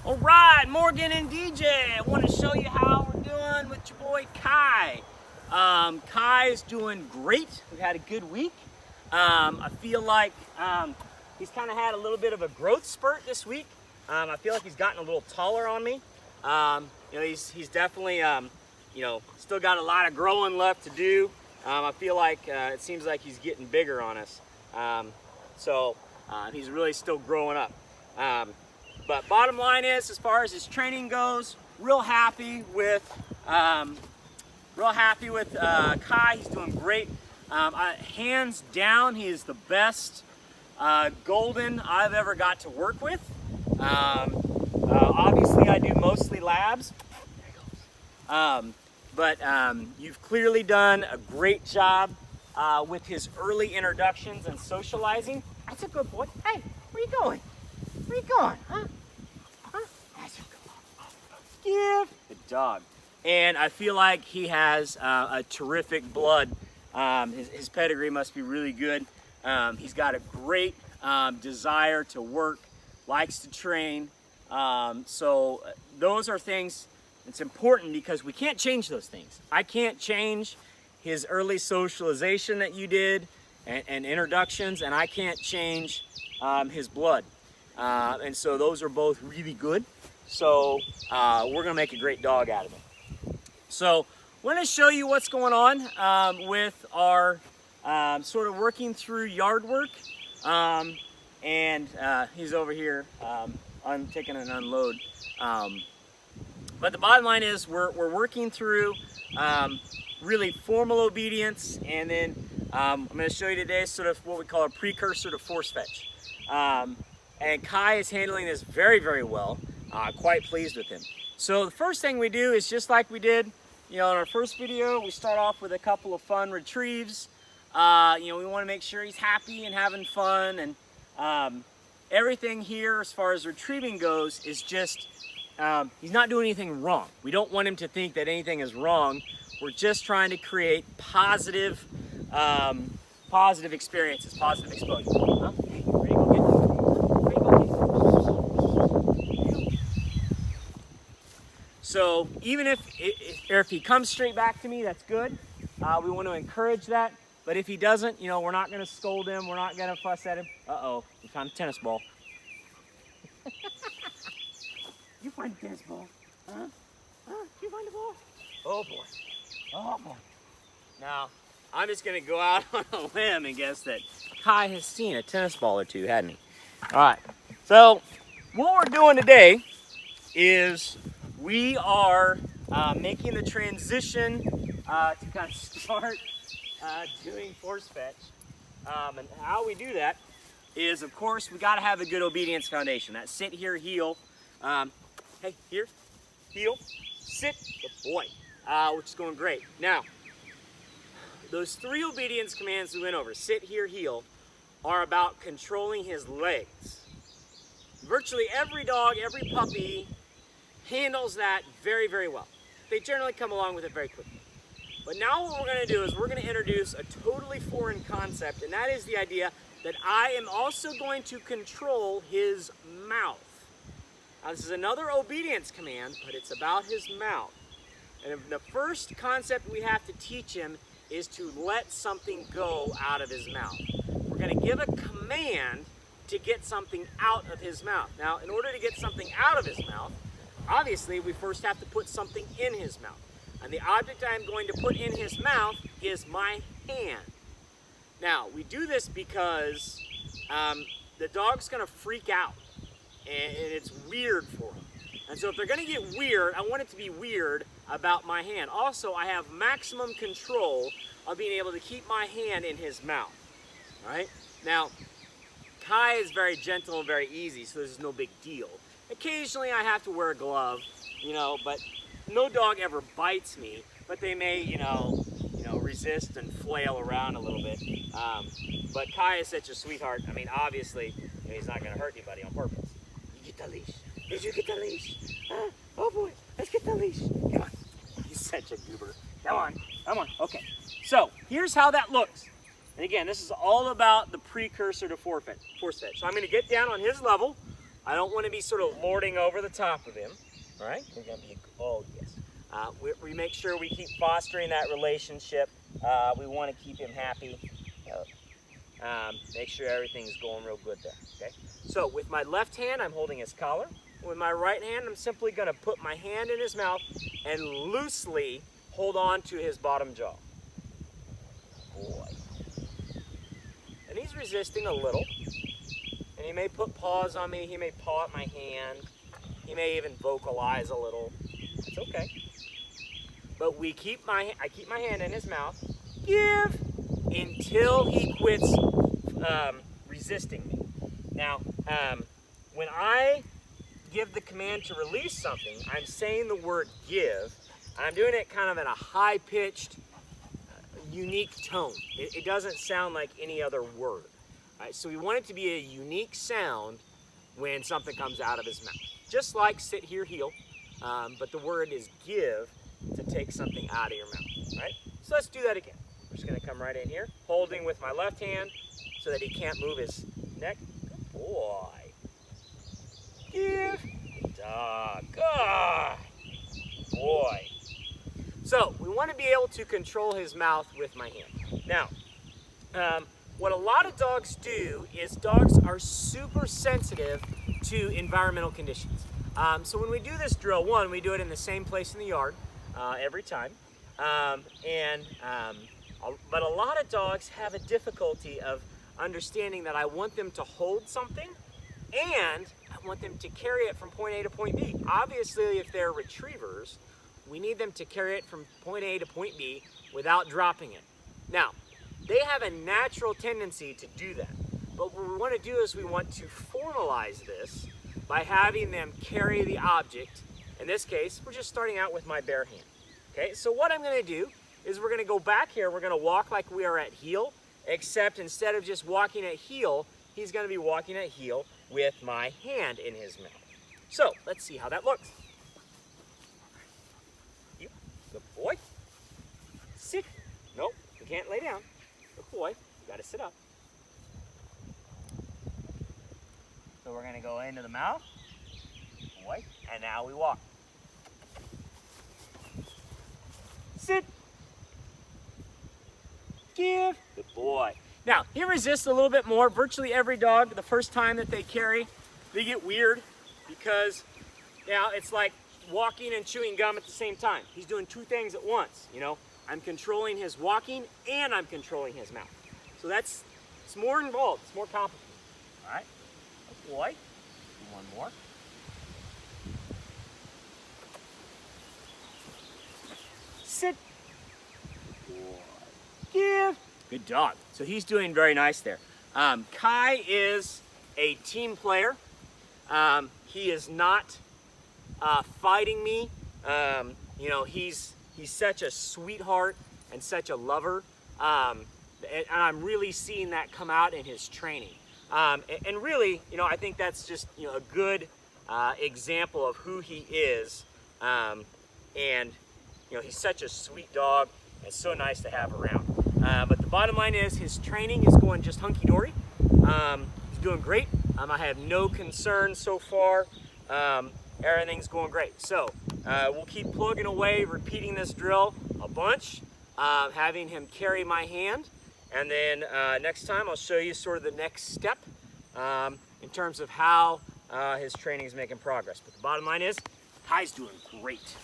All right, Morgan and DJ, I want to show you how we're doing with your boy Kai. Kai is doing great. We've had a good week. I feel like he's kind of had a little bit of a growth spurt this week. I feel like he's gotten a little taller on me. He's definitely, still got a lot of growing left to do. I feel like it seems like he's getting bigger on us. He's really still growing up. But bottom line is, as far as his training goes, real happy with Kai. He's doing great. Hands down, he is the best golden I've ever got to work with. Obviously, I do mostly labs. But you've clearly done a great job with his early introductions and socializing. That's a good boy. Hey, where you going? Where you going, huh? That's a good good dog. And I feel like he has a terrific blood. His pedigree must be really good. He's got a great desire to work, likes to train. So those are things that's important because we can't change those things. I can't change his early socialization that you did and introductions, and I can't change his blood. And so those are both really good. So we're gonna make a great dog out of him. So we're gonna show you what's going on with our sort of working through yard work. He's over here taking an unload. But the bottom line is we're working through really formal obedience, and then I'm going to show you today sort of what we call a precursor to force fetch. And Kai is handling this very, very well. Quite pleased with him. So the first thing we do is just like we did, in our first video, we start off with a couple of fun retrieves. We want to make sure he's happy and having fun, and everything here as far as retrieving goes is just, he's not doing anything wrong. We don't want him to think that anything is wrong. We're just trying to create positive experiences, positive exposure. Huh? Hey, where you go get him? Where you go get him? So even if he comes straight back to me, that's good. We want to encourage that. But if he doesn't, we're not going to scold him. We're not going to fuss at him. Uh-oh, we found a tennis ball. You find a tennis ball? Huh? Did you find a ball? Oh boy. Oh boy. Now, I'm just gonna go out on a limb and guess that Kai has seen a tennis ball or two, hadn't he? All right. So, what we're doing today is we are making the transition to kind of start doing force fetch. And how we do that is, of course, we got to have a good obedience foundation. That sit, here, heel. Hey, here, heel, sit, good boy, which is going great. Now, those 3 obedience commands we went over, sit, here, heel, are about controlling his legs. Virtually every dog, every puppy handles that very, very well. They generally come along with it very quickly. But now what we're going to do is we're going to introduce a totally foreign concept, and that is the idea that I am also going to control his mouth. Now, this is another obedience command, but it's about his mouth. And the first concept we have to teach him is to let something go out of his mouth. We're going to give a command to get something out of his mouth. Now, in order to get something out of his mouth, obviously we first have to put something in his mouth. And the object I'm going to put in his mouth is my hand. Now, we do this because the dog's going to freak out. And it's weird for them. And so if they're going to get weird, I want it to be weird about my hand. Also, I have maximum control of being able to keep my hand in his mouth. All right? Now, Kai is very gentle and very easy, so this is no big deal. Occasionally, I have to wear a glove, but no dog ever bites me, but they may, resist and flail around a little bit. But Kai is such a sweetheart. I mean, obviously, he's not going to hurt anybody on purpose. Get the leash. Did you get the leash? Oh boy, let's get the leash. Come on. He's such a goober. Come on, come on. Okay, so here's how that looks. And again, this is all about the precursor to force fetch. So I'm going to get down on his level, I don't want to be sort of lording over the top of him. All right, we're gonna be, oh yes. We make sure we keep fostering that relationship. We want to keep him happy. Make sure everything's going real good there, okay? So with my left hand, I'm holding his collar. With my right hand, I'm simply gonna put my hand in his mouth and loosely hold on to his bottom jaw. Boy. And he's resisting a little. And he may put paws on me, he may paw at my hand. He may even vocalize a little. It's okay. But I keep my hand in his mouth, give, until he quits resisting me. Now, when I give the command to release something, I'm saying the word give. I'm doing it kind of in a high-pitched, unique tone. It doesn't sound like any other word. All right, so we want it to be a unique sound when something comes out of his mouth. Just like sit here, heel, but the word is give to take something out of your mouth, right? So let's do that again. We're just gonna come right in here, holding with my left hand so that he can't move his neck. Good boy. Give. Dog. Good boy. So we want to be able to control his mouth with my hand. Now, what a lot of dogs do is dogs are super sensitive to environmental conditions. So when we do this drill, one, we do it in the same place in the yard every time. But a lot of dogs have a difficulty of understanding that I want them to hold something and I want them to carry it from point A to point B. Obviously, if they're retrievers, we need them to carry it from point A to point B without dropping it. Now, they have a natural tendency to do that. But what we want to do is we want to formalize this by having them carry the object. In this case, we're just starting out with my bare hand. Okay, so what I'm going to do is we're going to go back here. We're going to walk like we are at heel, except instead of just walking at heel, he's going to be walking at heel with my hand in his mouth. So let's see how that looks. Good boy. Sit. Nope, you can't lay down. Good boy. You got to sit up. So we're going to go into the mouth. Good boy. And now we walk. Sit. Give. Good boy. Now, he resists a little bit more. Virtually every dog, the first time that they carry, they get weird because now it's like walking and chewing gum at the same time. He's doing two things at once, you know. I'm controlling his walking and I'm controlling his mouth. So it's more involved, it's more complicated. All right, good boy. One more. Sit. Good boy. Give. Good dog. So he's doing very nice there. Kai is a team player. He is not fighting me. You know, he's such a sweetheart and such a lover. And I'm really seeing that come out in his training. And really, you know, I think that's just, you know, a good example of who he is. And, you know, he's such a sweet dog. It's so nice to have around. But the bottom line is his training is going just hunky-dory. He's doing great. I have no concerns so far. Everything's going great. So we'll keep plugging away, repeating this drill a bunch, having him carry my hand. And then next time I'll show you sort of the next step in terms of how his training is making progress. But the bottom line is, Kai's doing great.